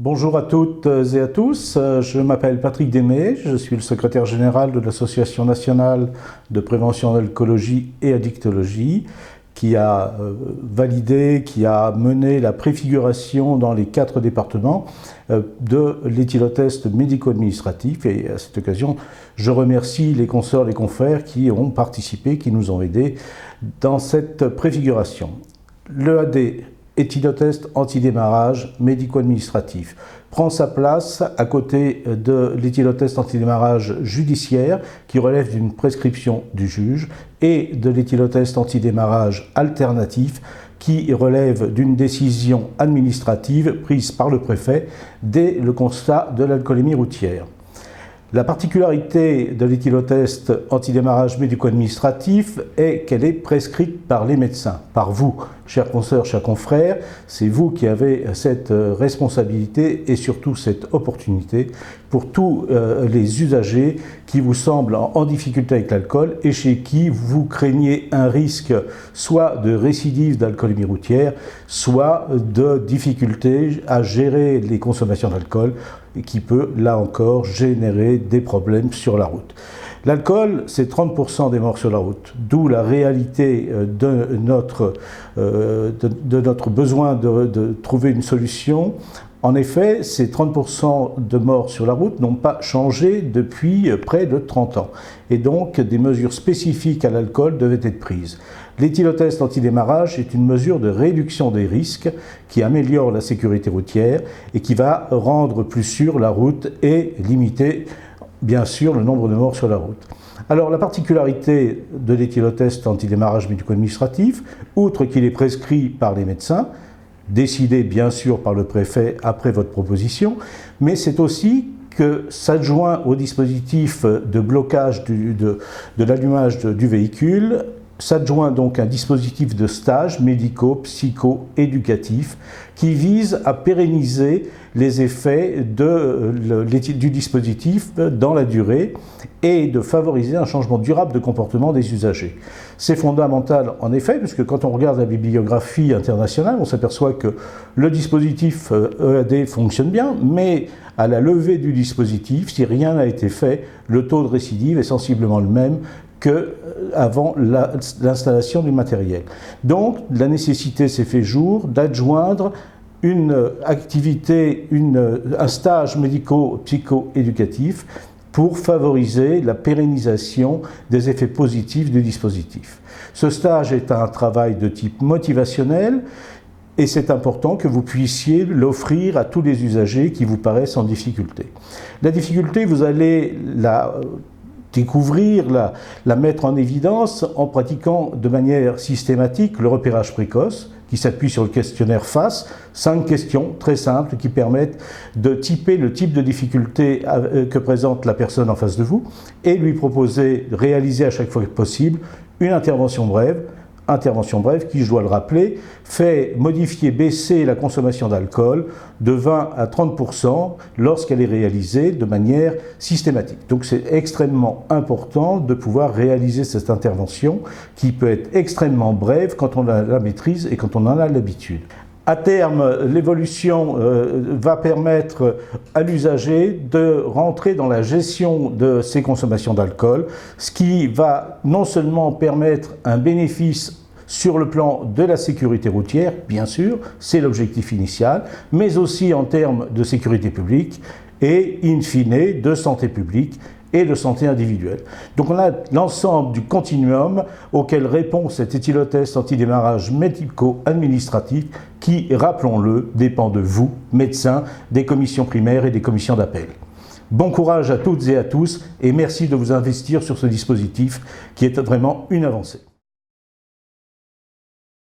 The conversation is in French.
Bonjour à toutes et à tous, je m'appelle Patrick Démé, je suis le secrétaire général de l'Association nationale de prévention d'alcoolologie et addictologie qui a validé, qui a mené la préfiguration dans les 4 départements de l'éthylotest médico-administratif. Et à cette occasion, je remercie les consoeurs, les confrères qui ont participé, qui nous ont aidés dans cette préfiguration. L'EAD, éthylotest antidémarrage médico-administratif, prend sa place à côté de l'éthylotest antidémarrage judiciaire qui relève d'une prescription du juge et de l'éthylotest antidémarrage alternatif qui relève d'une décision administrative prise par le préfet dès le constat de l'alcoolémie routière. La particularité de l'éthylotest antidémarrage médico-administratif est qu'elle est prescrite par les médecins, par vous, chers consoeurs, chers confrères. C'est vous qui avez cette responsabilité et surtout cette opportunité pour tous les usagers qui vous semblent en difficulté avec l'alcool et chez qui vous craignez un risque soit de récidive d'alcoolémie routière, soit de difficulté à gérer les consommations d'alcool et qui peut, là encore, générer des problèmes sur la route. L'alcool, c'est 30% des morts sur la route, d'où la réalité de notre besoin de trouver une solution. En effet, ces 30% de morts sur la route n'ont pas changé depuis près de 30 ans. Et donc, des mesures spécifiques à l'alcool devaient être prises. L'éthylotest antidémarrage est une mesure de réduction des risques qui améliore la sécurité routière et qui va rendre plus sûre la route et limiter, bien sûr, le nombre de morts sur la route. Alors, la particularité de l'éthylotest antidémarrage médico-administratif, outre qu'il est prescrit par les médecins, décidé bien sûr par le préfet après votre proposition, mais c'est aussi que s'adjoint au dispositif de blocage de l'allumage du véhicule, s'adjoint donc un dispositif de stage médico-psycho-éducatif qui vise à pérenniser les effets du dispositif dans la durée et de favoriser un changement durable de comportement des usagers. C'est fondamental en effet, puisque quand on regarde la bibliographie internationale, on s'aperçoit que le dispositif EAD fonctionne bien, mais à la levée du dispositif, si rien n'a été fait, le taux de récidive est sensiblement le même qu'avant l'installation du matériel. Donc, la nécessité s'est fait jour d'adjoindre une activité, un stage médico-psycho-éducatif pour favoriser la pérennisation des effets positifs du dispositif. Ce stage est un travail de type motivationnel et c'est important que vous puissiez l'offrir à tous les usagers qui vous paraissent en difficulté. La difficulté, vous allez la découvrir, la mettre en évidence en pratiquant de manière systématique le repérage précoce qui s'appuie sur le questionnaire FASS, 5 questions très simples qui permettent de typer le type de difficulté que présente la personne en face de vous et lui proposer de réaliser à chaque fois possible une intervention brève qui, je dois le rappeler, fait baisser la consommation d'alcool de 20 à 30% lorsqu'elle est réalisée de manière systématique. Donc c'est extrêmement important de pouvoir réaliser cette intervention qui peut être extrêmement brève quand on la maîtrise et quand on en a l'habitude. À terme, l'évolution va permettre à l'usager de rentrer dans la gestion de ses consommations d'alcool, ce qui va non seulement permettre un bénéfice sur le plan de la sécurité routière, bien sûr, c'est l'objectif initial, mais aussi en termes de sécurité publique et, in fine, de santé publique et de santé individuelle. Donc on a l'ensemble du continuum auquel répond cet éthylotest antidémarrage médico-administratif qui, rappelons-le, dépend de vous, médecins, des commissions primaires et des commissions d'appel. Bon courage à toutes et à tous et merci de vous investir sur ce dispositif qui est vraiment une avancée.